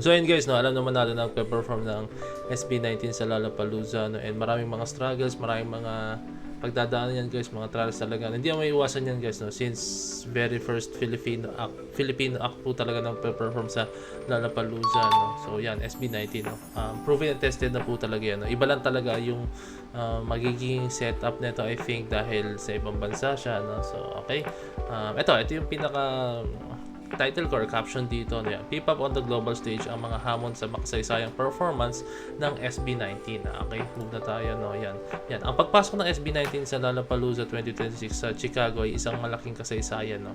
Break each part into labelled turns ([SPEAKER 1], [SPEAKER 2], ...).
[SPEAKER 1] So yun guys, no, alam naman natin na perform ng SB19 sa Lollapalooza, no, and maraming mga struggles, maraming mga pagdadaanan yan guys, mga trials talaga. Hindi mo maiiwasan yan guys, no, since very first Filipino act po talaga ng perform sa Lollapalooza, no. So yan, SB19, no. Proven and tested na po talaga yan, no. Iba lang talaga yung magiging setup nito, I think, dahil sa ibang bansa siya, no. So okay. Ito yung pinaka title ko or caption dito, no, yan. P-pop on the global stage, ang mga hamon sa makasaysayang performance ng SB19. Okay, move na tayo, no. Yan. Ang pagpasok ng SB19 sa Lollapalooza 2026 sa Chicago ay isang malaking kasaysayan, no.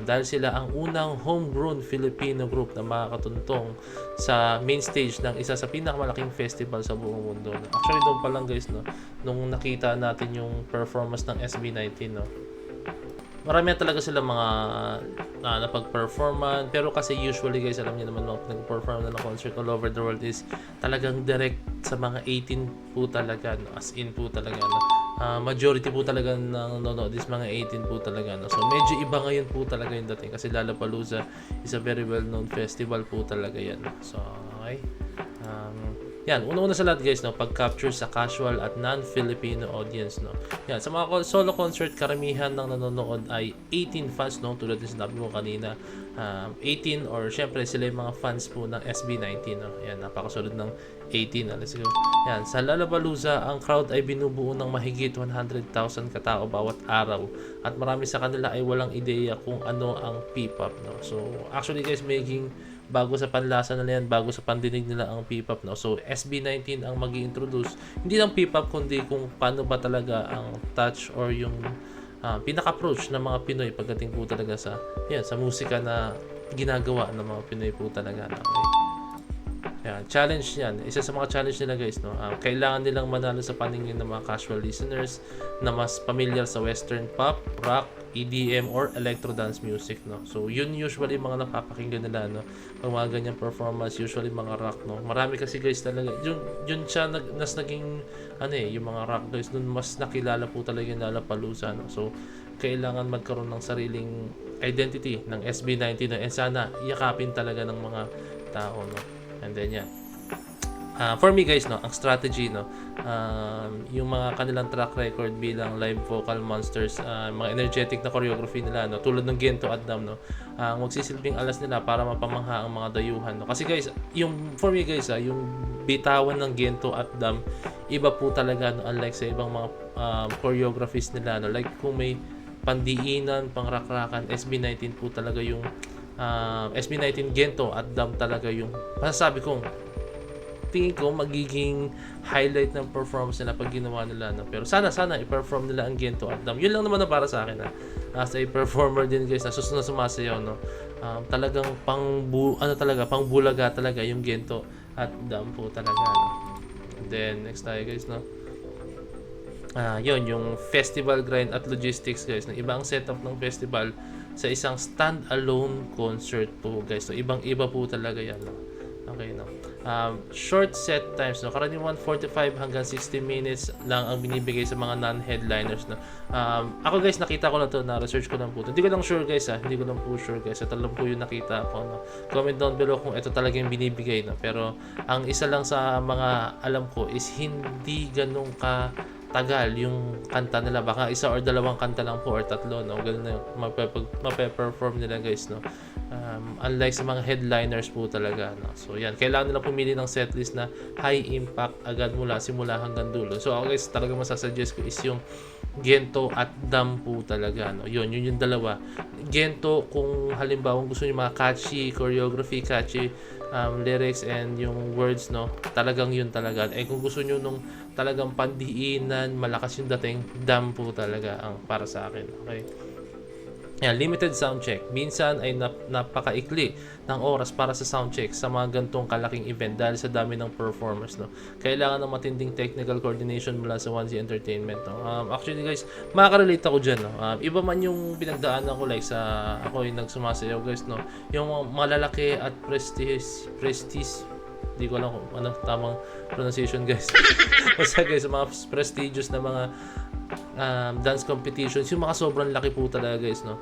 [SPEAKER 1] Dahil sila ang unang homegrown Filipino group na makakatuntong sa main stage ng isa sa pinakamalaking festival sa buong mundo, no. Actually, doon pa lang guys, no, nung nakita natin yung performance ng SB19, no, marami talaga sila mga napag-performan, pero kasi usually guys, alam niyo naman, nag-perform na ng concert all over the world is talagang direct sa mga 18 po talaga, no? As in po talaga, no? Majority po talaga ng nanonood is mga 18 po talaga, no? So medyo iba ngayon po talaga yung dating kasi Lollapalooza is a very well known festival po talaga yan, no? So okay. Yan, una sa lahat guys, no, pag-capture sa casual at non-Filipino audience, no. Yan, sa mga solo concert, karamihan ng nanonood ay 18 fans, no, tulad ng sinabi mo kanina. 18 or syempre sila yung mga fans po ng SB19, no. Yan, napakasunod ng 18, no. Let's go. Yan, sa Lollapalooza, ang crowd ay binubuo ng mahigit 100,000 katao bawat araw at marami sa kanila ay walang ideya kung ano ang P-pop, no. So, actually guys, maging bago sa panlasa nila yan, bago sa pandinig nila ang P-pop, no. So SB19 ang magi-introduce hindi lang P-pop kundi kung paano ba talaga ang touch or yung pinaka-approach ng mga Pinoy pagdating po talaga sa sa musika na ginagawa ng mga Pinoy po talaga, no? Okay. Yan, challenge yan. Isa sa mga challenge nila guys, no. Kailangan nilang manalo sa paningin ng mga casual listeners na mas familiar sa western pop, rock, EDM or electro dance music, no. So yun usually mga napapakinggan nila, no. Pag mga ganyang performance, usually mga rock, no. Marami kasi guys talaga. Yun siya naging yung mga rock guys dun mas nakilala po talaga yung Lollapalooza, no. So kailangan magkaroon ng sariling identity ng SB19, no. And sana yakapin talaga ng mga tao, no. And then yan. For me guys, no, ang strategy, no, yung mga kanilang track record bilang live vocal monsters, mga energetic na choreography nila, no, tulad ng Gento at Dam, no, magsisilbing alas nila para mapamangha ang mga dayuhan, no. Kasi guys, for me guys, yung bitawan ng Gento at Dam, iba po talaga, no, unlike sa ibang mga choreographies nila, no, like kung may pandiinan, pangrakrakan, SB19 po talaga yung SB19 Gento at Dam talaga yung masasabi kong tingin ko magiging highlight ng performance nila pag ginawa nila, no? Pero sana i-perform nila ang Gento at Dam. Yun lang naman na para sa akin, as a performer din guys na susunod sumasayaw, no. Talagang pangbulaga talaga yung Gento at Dam po talaga, no? And then next tayo guys, no. Yun yung festival grind at logistics guys, no. Iba ang setup ng festival sa isang stand-alone concert po guys. So ibang-iba po talaga yan, no? Okay, no. Short set times, no. Karaniwan 45 hanggang 60 minutes lang ang binibigay sa mga non-headliners, no. Ako guys, nakita ko na to, na research ko lang po. Hindi ko lang sure guys, hindi ko lang po sure guys. Ito lang po yung nakita ko, no. Comment down below kung ito talaga yung binibigay, no. Pero ang isa lang sa mga alam ko is hindi ganun ka tagal yung kanta nila, baka isa or dalawang kanta lang po or tatlo, no. Ganun na yung mape-perform nila guys, no. Unlike sa mga headliners po talaga, no. So yan, kailangan nila pumili ng setlist na high impact agad mula simula hanggang dulo. So ako guys, talaga masasuggest ko is yung Gento at Dam po talaga, no. Yun yung dalawa. Gento kung halimbawa gusto niyo mga catchy choreography, catchy lyrics and yung words, no, talagang yun talaga. Kung gusto niyo nung talagang pandiinan, malakas yung dating, Dam po talaga ang para sa akin. Okay. Yan, limited sound check. Minsan ay napakaikli ng oras para sa sound check sa mga gantong kalaking event dahil sa dami ng performers, no. Kailangan ng matinding technical coordination mula sa 1Z Entertainment, no. Actually guys, makaka-relate ako dyan, no. Iba man yung pinagdaanan ko, like sa ako yung nagsumasayaw guys, no. Yung malalaki at prestige, di ko alam kung ano tamang pronunciation guys. Basta guys, mga prestigious na mga dance competitions, yung mga sobrang laki po talaga guys, no.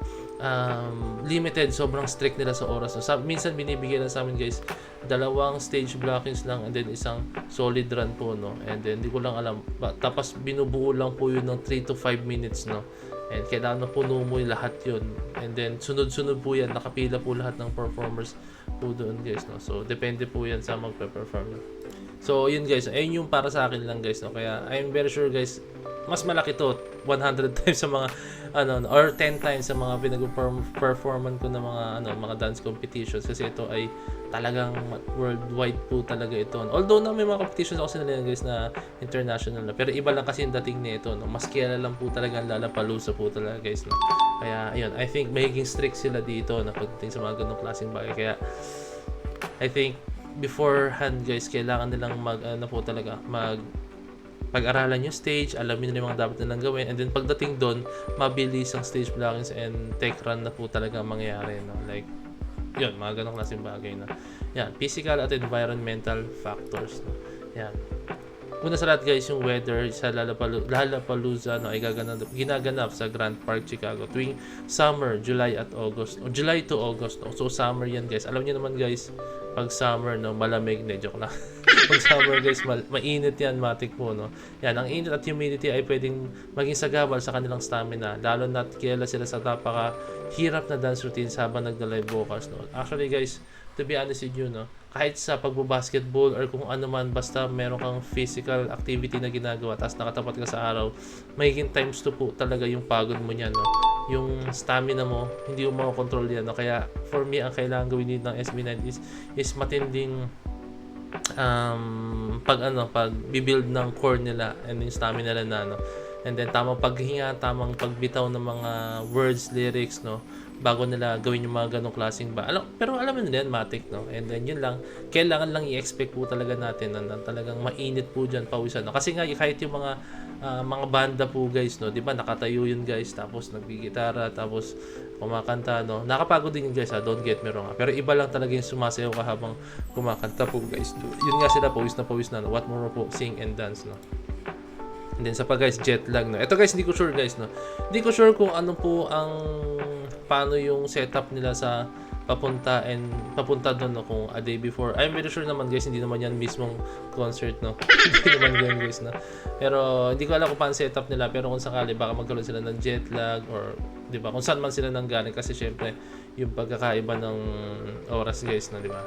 [SPEAKER 1] Limited, sobrang strict nila sa oras, no. Minsan binibigyan na sa amin guys dalawang stage blockings lang and then isang solid run po, no. And then hindi ko lang alam, tapos binubuo lang po yun ng 3 to 5 minutes, no. And kailangan na puno mo yung lahat yun. And then sunod-sunod po yan, nakapila po lahat ng performers po doon, guys, no. So depende po yan sa magpe-perform, no. So yun, guys, ayun yung para sa akin lang, guys, no. Kaya I'm very sure, guys, mas malaki to 100 times sa mga or 10 times sa mga pinag-performan ko na mga dance competitions, kasi ito ay talagang worldwide po talaga ito. Although na may mga competitions ako sinalihan, guys, na international na, pero iba lang kasi yung dating nito, no. Mas kilala lang po talaga ang Lollapalooza po talaga, guys, no. Kaya ayun, I think magiging strict sila dito na pagdating sa mga ganung klaseng bagay. Kaya I think beforehand, guys, kailangan nilang pag-aralan yung stage, alamin nila yung mga dapat nilang gawin, and then pagdating doon, mabilis ang stage blockings and tech run na po talaga mangyayari, no? Like, yun, mga ganong klaseng bagay, no? Yan, physical at environmental factors, no? Yan. Una sa lahat, guys, yung weather sa Lollapalooza, no, ay ginaganap sa Grand Park, Chicago tuwing summer, July at August, o July to August, no? So summer yan, guys. Alam niyo naman, guys, pag summer, no, malamig, na joke na. Pag summer, guys, mainit yan, matik po, no. Yan, ang init at humidity ay pwedeng maging sagabal sa kanilang stamina, lalo na't kilala sila sa hirap na dance routines habang nagda-live vocals, no. Actually, guys, to be honest with you, no, kahit sa pagbo-basketball or kung ano man, basta meron kang physical activity na ginagawa tapos nakatapat ka sa araw, magiging times 2 po talaga yung pagod mo niyan, no. Yung stamina mo, hindi mo makokontrol yan, no. Kaya for me, ang kailangan gawin dito ng SB9 is matinding pag bibuild ng core nila and yung stamina nila na, no. And then tamang paghinga, tamang pagbitaw ng mga words, lyrics, no, bago nila gawin yung mga ganong klaseng pero alam mo nila yan, matik, no. And then yun lang, kailangan lang i-expect po talaga natin na talagang mainit po dyan, pawisan, no. Kasi nga kahit yung mga banda po, guys, no, di ba, nakatayo yun, guys, tapos nagbigitara, tapos kumakanta, no. Nakapagod din yun, guys, don't get me wrong, pero iba lang talaga yung sumasayaw ka habang kumakanta po, guys. Yun nga sila, pawis na, no. What more po, sing and dance, no. And then sa guys, jet lag, no. Ito, guys, hindi ko sure, guys, no. Hindi ko sure kung ano po paano yung setup nila sa papunta doon, no, kung a day before. I'm very sure naman, guys, hindi naman yan mismong concert, no. Hindi naman yan, guys, no. Pero hindi ko alam kung paano setup nila, pero kung sakali baka magkaroon sila ng jet lag or di ba, kung saan man sila nanggaling, kasi syempre yung pagkakaiba ng oras, guys, no, di ba.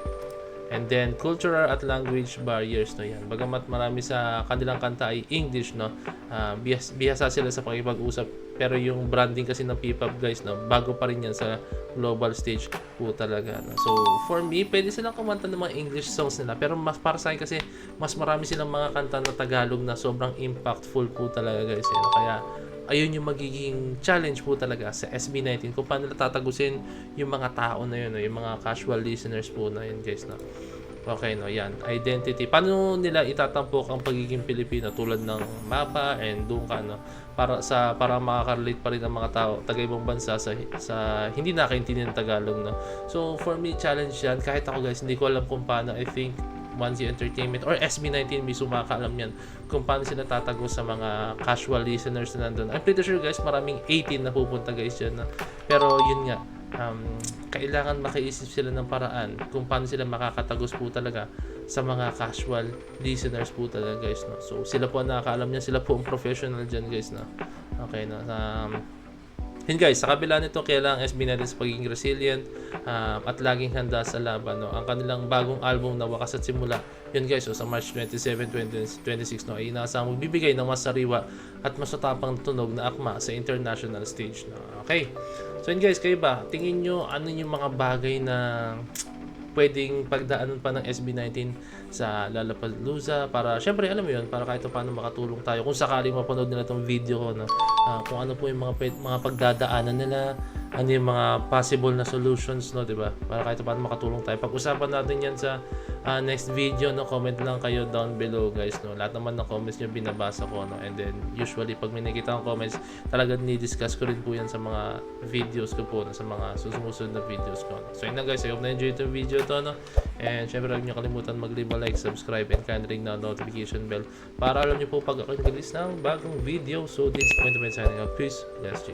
[SPEAKER 1] And then cultural at language barriers, no, yan. Bagamat marami sa kanilang kanta ay English, no, bihasa sila sa pakipag-usap, pero yung branding kasi ng P-pop, guys, no, bago pa rin yan sa global stage po talaga, no. So for me, pwede silang kumanta ng mga English songs nila, pero mas para sa akin kasi mas marami silang mga kanta na Tagalog na sobrang impactful po talaga, guys, no. Kaya ayun yung magiging challenge po talaga sa SB19, kung paano nila tatagusin yung mga tao na yun, no? Yung mga casual listeners po na yun, guys, no? Okay, no, yan. Identity. Paano nila itatampok ang pagiging Pilipino tulad ng mapa and doon ka, no? Para makaka-relate pa rin ang mga tao taga-ibang bansa sa hindi nakaintindi ng Tagalog, no? So for me, challenge yan. Kahit ako, guys, hindi ko alam kung paano. I think Onesie Entertainment or SB19 mismo makakaalam yan kung paano sila tatagos sa mga casual listeners na nandun. I'm pretty sure, guys, maraming 18 na pupunta, guys, dyan, no? Pero yun nga, kailangan makaisip sila ng paraan kung paano sila makakatagos po talaga sa mga casual listeners po talaga, guys, no? So sila po ang nakakaalam niya, sila po ang professional dyan, guys, no? Okay, no? Yun, guys, sa kabila nito, kailangan SB19 sa pagiging resilient at laging handa sa laban, no? Ang kanilang bagong album na Wakas at Simula, yun, guys, so sa March 27, 2026, no, ay inaasahang magbibigay ng mas sariwa at mas matapang tunog na akma sa international stage, no? Okay, so yun, guys, kayo ba, tingin nyo ano yung mga bagay na pwedeng pagdaanan pa ng SB19 sa Lollapalooza para, syempre, alam mo yun, para kahit paano makatulong tayo kung sakaling mapanood nila itong video ko, no? Kung ano po yung mga pagdadaanan nila, ano yung mga possible na solutions, no, diba? Para kahit paano makatulong tayo. Pag-usapan natin yan sa next video, no. Comment lang kayo down below, guys, no. Lahat naman ng comments nyo binabasa ko, no. And then usually pag may nakita akong comments, talagang ni-discuss ko rin po yan sa mga videos ko po, no, sa mga susunod na videos ko, no. So yun na, guys, I hope na-enjoy itong video to, no. And syempre, huwag nyo kalimutan mag-leave a like, subscribe, and kind ring na notification bell para alam nyo po pag ako nag-release ng bagong video. So this is Point signing out. Peace. Yes, G.